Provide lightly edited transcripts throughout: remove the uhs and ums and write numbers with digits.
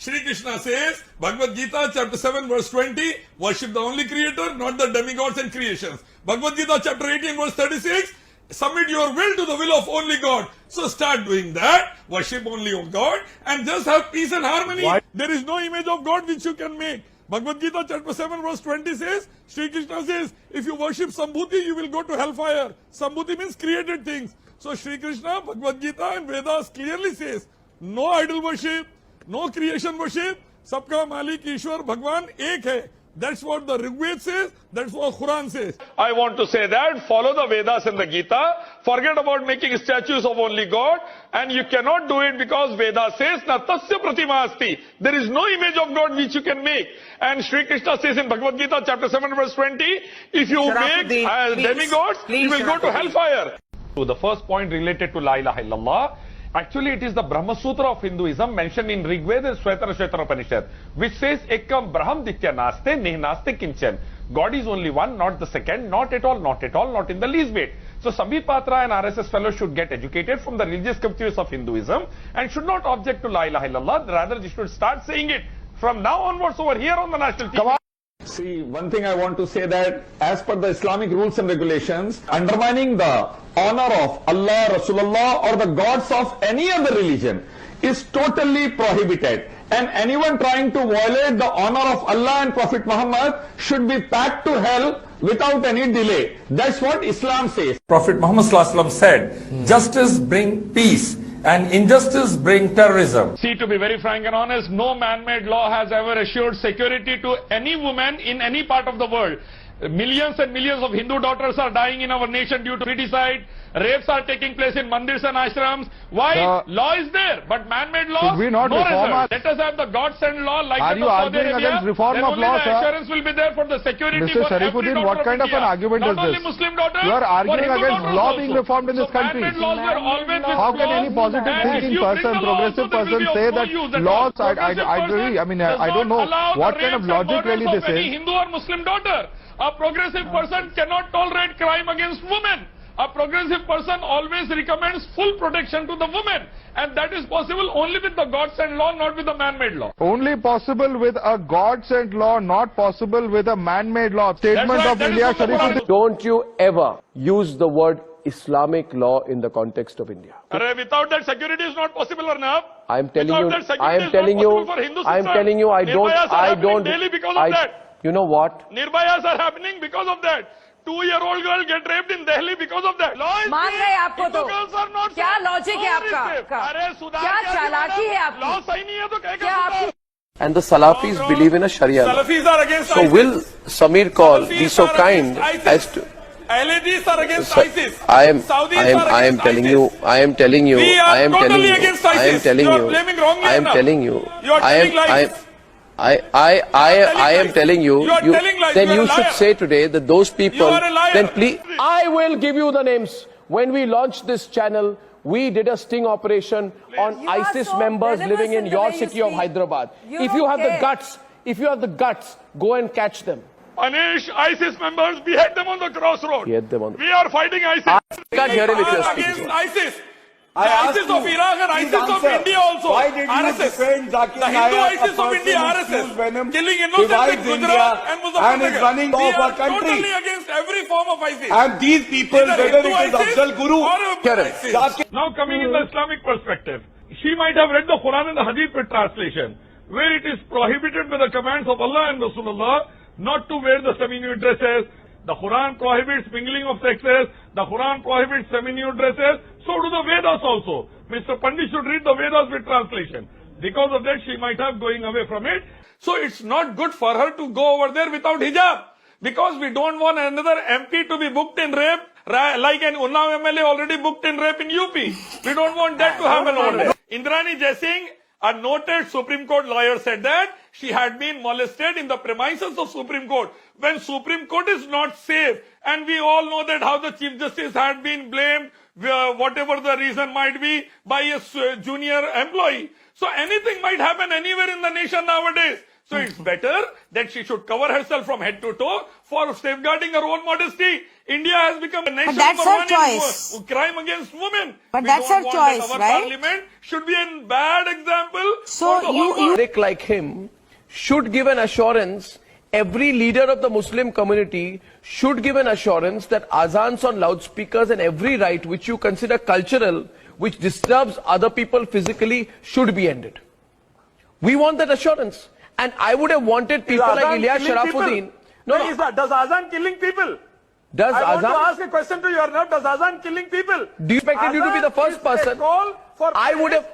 Shri Krishna says, Bhagavad Gita chapter 7 verse 20, worship the only creator, not the demigods and creations. Bhagavad Gita chapter 18 verse 36, submit your will to the will of only God. So start doing that, worship only of God, and just have peace and harmony. Why? There is no image of God which you can make. Bhagavad Gita chapter 7 verse 20 says, Shri Krishna says, if you worship Sambhuti, you will go to hellfire. Sambhuti means created things. So Shri Krishna, Bhagavad Gita and Vedas clearly says, no idol worship, no creation worship, sabka Malik Ishwar Bhagwan ek hai. That's what the Rigved says, that's what Quran says. I want to say that, follow the Vedas and the Gita, forget about making statues of only God, and you cannot do it because Veda says, na tasya pratima asti. There is no image of God which you can make. And Shri Krishna says in Bhagavad Gita chapter 7 verse 20, if you make demigods, you will go to hellfire. So the first point related to La ilaha illallah, actually it is the Brahma Sutra of Hinduism mentioned in Rigveda and Shvetara Upanishad, which says Ekam Braham Ditya Naste Neh Naste Kinchan. God is only one, not the second, not at all, not at all, not in the least bit. So Sambit Patra and RSS fellows should get educated from the religious scriptures of Hinduism and should not object to La ilaha illallah, rather they should start saying it from now onwards over here on the national TV. See, one thing I want to say that as per the Islamic rules and regulations, undermining the honor of Allah, Rasulullah or the gods of any other religion is totally prohibited. And anyone trying to violate the honor of Allah and Prophet Muhammad should be packed to hell without any delay. That's what Islam says. Prophet Muhammad said, justice bring peace and injustice bring terrorism. See, to be very frank and honest, no man-made law has ever assured security to any woman in any part of the world. Millions and millions of Hindu daughters are dying in our nation due to criticide. Rapes are taking place in mandirs and ashrams. Why? Law is there, but man-made law, should we not no reform result. Let us have the God-sent law like Are that you of Saudi arguing Arabia. against reform Then of only law, the sir? assurance will be there for the security Mr. for every Sharifuddin, daughter what kind of India. an argument Not is only this? Muslim daughters, You are arguing but Hindu against daughters law also. being reformed in this So country. man-made laws are always with How can flaws, any positive and if thinking you bring person, the law progressive also, there will person be say of no that use at laws, all. I agree, I mean, I don't know what kind of logic really this is. Hindu or Muslim daughter. A progressive person cannot tolerate crime against women. A progressive person always recommends full protection to the women. And that is possible only with the God-sent law, not with the man-made law. Only possible with a God-sent law, not possible with a man-made law. Statement of ILYAS Sharifuddin. Don't you ever use the word Islamic law in the context of India. Without that, security is not possible, Arnab. I am telling you, daily because of that. You know what? Nirbhayas are happening because of that. 2-year-old girl get raped in Delhi because of that. Law is मान रहे आपको तो girls are not क्या safe. Logic है आपका अरे सुधार क्या चालाकी है आपकी लॉ सही नहीं है तो क्या क्या आपकी And the Salafis believe in a Sharia law. Salafis are against So ISIS. will Samir Kaul be Salafis so are kind against as to... LAGs are against ISIS. I am Saudis telling you, We are totally against ISIS. You are blaming wrongly I am enough. telling you, You are telling lies. I am telling you, You are telling lies. then You are you a should liar. say today that those people, You are a liar. then please, I will give you the names. When we launched this channel, we did a sting operation on You are ISIS so members venomous living in in the your way you city of speak. Hyderabad. You If you don't have the care. guts, go and catch them. Punish ISIS members, behead them on the crossroad. Behead them on the- We are fighting ISIS. I can't hear him if you are We are speaking. against ISIS. I The asked ISIS you, of Iraq and please ISIS of answer. India also. Why did you RSS. defend Zakir The Hindu Naik, ISIS a of India, person who RSS. used venom, Killing innocents in divides Gujarat India and and is Muzaffarnagar. running We off are our country. totally against every form of ISIS. And these people, Either whether Hindu it is ISIS Afzal Guru, or Correct. ISIS. Zakir- Now coming in the Islamic perspective, she might have read the Quran and the Hadith with translation, where it is prohibited by the commands of Allah and Rasulullah not to wear the semi-nude dresses. The Quran prohibits mingling of sexes. The Quran prohibits semi-nude dresses. So do the Vedas also. Mr. Pandit should read the Vedas with translation. Because of that, she might have going away from it. So it's not good for her to go over there without hijab. Because we don't want another MP to be booked in rape, like an Unnao MLA already booked in rape in UP. We don't want that to happen over there. Indrani Jaising, a noted Supreme Court lawyer, said that she had been molested in the premises of Supreme Court. When Supreme Court is not safe, and we all know that how the Chief Justice had been blamed, whatever the reason might be, by a junior employee. So anything might happen anywhere in the nation nowadays. So it's better that she should cover herself from head to toe for safeguarding her own modesty. India has become a nation that's number her one choice. in crime against women. But We that's don't her want choice, that our right? parliament should be a bad example So for the whole world. NAIK like him should give an assurance, every leader of the Muslim community should give an assurance that azans on loudspeakers and every right which you consider cultural, which disturbs other people physically, should be ended. We want that assurance. And I would have wanted people like ILYAS Sharafuddin. No, Does Azan killing people? does I want to azan? ask a question to you, Arnab. Does Azan killing people? Do you expect you to be the first person? I would have,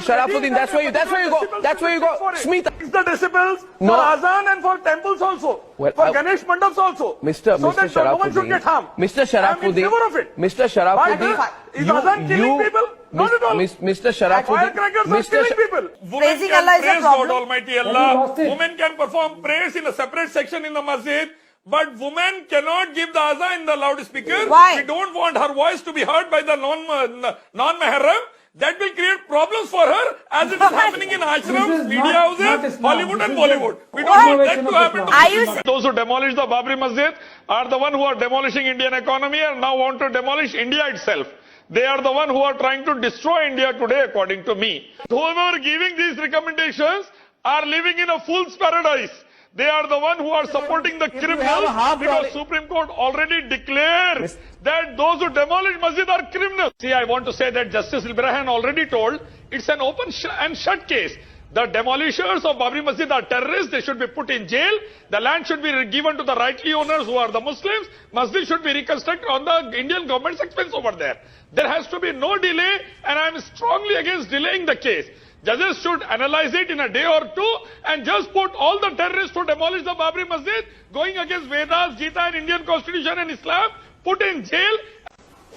Sharafuddin, that's where you go. That's where you go. Smita. It's the decibels No. for Azan and for temples also. Well, for Ganesh Mandaps also. Mr. So that no one should Sharafuddin, get harmed. Mr. I'm in favor of Sharafuddin, it. Mr. Sharafuddin, Is Azan killing people? Not at all. Mr. Sharafuddin, Firecrackers are killing people. Women Praising can Allah is a praise God problem. Almighty Allah. Women can perform prayers in a separate section in the masjid. But women cannot give the azan in the loudspeaker. Why? We don't want her voice to be heard by the non-mahram. That will create problems for her, as it is happening in ashrams, media houses, Hollywood and Bollywood. We don't want that to happen to Are you Muslim women. Those who demolished the Babri Masjid are the one who are demolishing Indian economy and now want to demolish India itself. They are the one who are trying to destroy India today, according to me. Whoever giving these recommendations are living in a fool's paradise. They are the one who are supporting the criminals because Supreme Court already declared that those who demolish masjid are criminals. See, I want to say that Justice Ibrahim already told it's an open and shut case. The demolishers of Babri Masjid are terrorists. They should be put in jail. The land should be given to the rightly owners who are the Muslims. Masjid should be reconstructed on the Indian government's expense over there. There has to be no delay, and I am strongly against delaying the case. Judges should analyze it in a day or two and just put all the terrorists who demolish the Babri Masjid, going against Vedas, Gita and Indian Constitution and Islam, put in jail.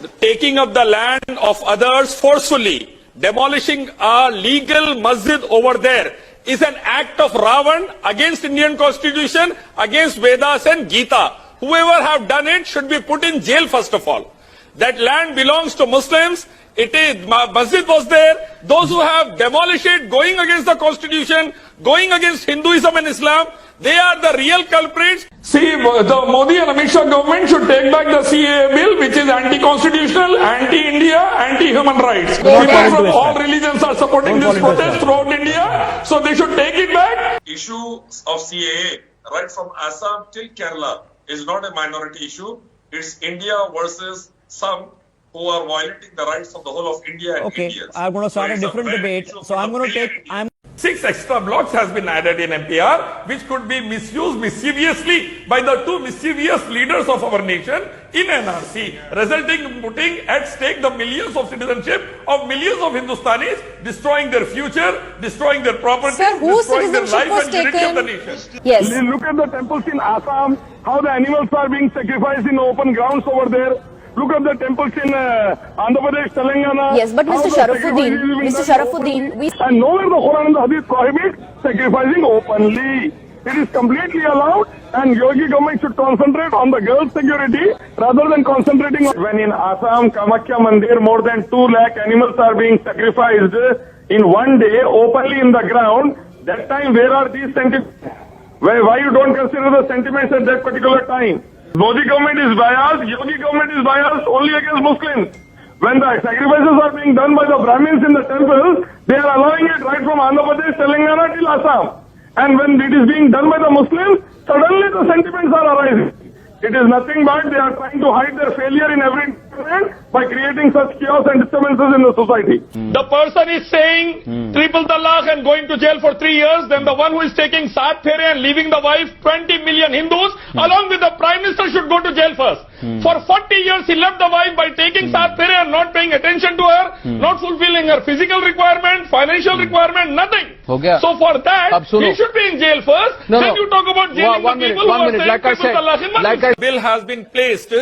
The taking of the land of others forcefully, demolishing a legal masjid over there is an act of Ravan against Indian Constitution, against Vedas and Gita. Whoever have done it should be put in jail first of all. That land belongs to Muslims. It is, masjid was there. Those who have demolished it, going against the constitution, going against Hinduism and Islam, they are the real culprits. See, the Modi and Amit Shah government should take back the CAA bill, which is anti-constitutional, anti-India, anti-human rights. People from all religions are supporting this protest throughout India, so they should take it back. Issue of CAA, right from Assam till Kerala, is not a minority issue. It's India versus some who are violating the rights of the whole of India and Indians. I'm going to start a it's different very debate. issue So for I'm the going to PIA take. 6 extra blocks has been added in MPR, which could be misused mischievously by the two mischievous leaders of our nation in NRC, resulting in putting at stake the millions of citizenship of millions of Hindustanis, destroying their future, destroying their property, Sir, whose destroying their citizenship life was and unity of the taken? nation. Yes. Look at the temples in Assam, how the animals are being sacrificed in open grounds over there. Look at the temples in Andhra Pradesh, Telangana. Yes, but Mr. Sharafuddin, we... And nowhere the Quran and the Hadith prohibit sacrificing openly. It is completely allowed, and Yogi government should concentrate on the girls' security rather than concentrating on... When in Assam, Kamakhya Mandir, more than 2 lakh animals are being sacrificed in one day openly in the ground, that time where are these sentiments? Why you don't consider the sentiments at that particular time? Modi government is biased, Yogi government is biased only against Muslims. When the sacrifices are being done by the Brahmins in the temples, they are allowing it right from Andhra Pradesh, Telangana till Assam. And when it is being done by the Muslims, suddenly the sentiments are arising. It is nothing but they are trying to hide their failure in every department by creating such chaos and disturbances in the society. The person is saying triple talaq and going to jail for 3 years, then the one who is taking Saat Phere and leaving the wife, 20 million Hindus, along with the Prime Minister should go to jail first. For 40 years he left the wife by taking Saat Phere and not paying attention to her, not fulfilling her physical requirement, financial requirement, nothing. So for that, he should be in jail first, then you talk about jailing the people who are saying triple talaq in Muslims. Bill has been placed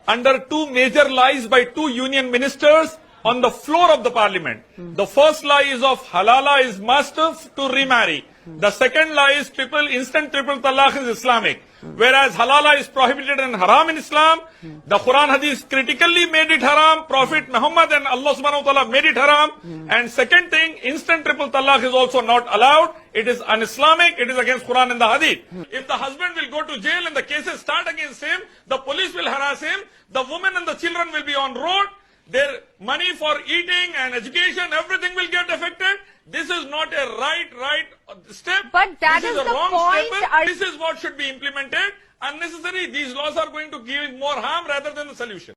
under 2 major lies by 2 union ministers on the floor of the parliament. The first lie is of halala is must to remarry. The second lie is instant triple talaq is Islamic. Whereas halala is prohibited and haram in Islam. The Quran Hadith critically made it haram. Prophet Muhammad and Allah subhanahu wa ta'ala made it haram. And second thing, instant triple talaq is also not allowed. It is un-Islamic. It is against Quran and the Hadith. If the husband will go to jail and the cases start against him, the police will harass him. The women and the children will be on road. Their money for eating and education, everything will get affected. This is not a right step. But that this is a the wrong point. step. This is what should be implemented. Unnecessary. These laws are going to give more harm rather than the solution.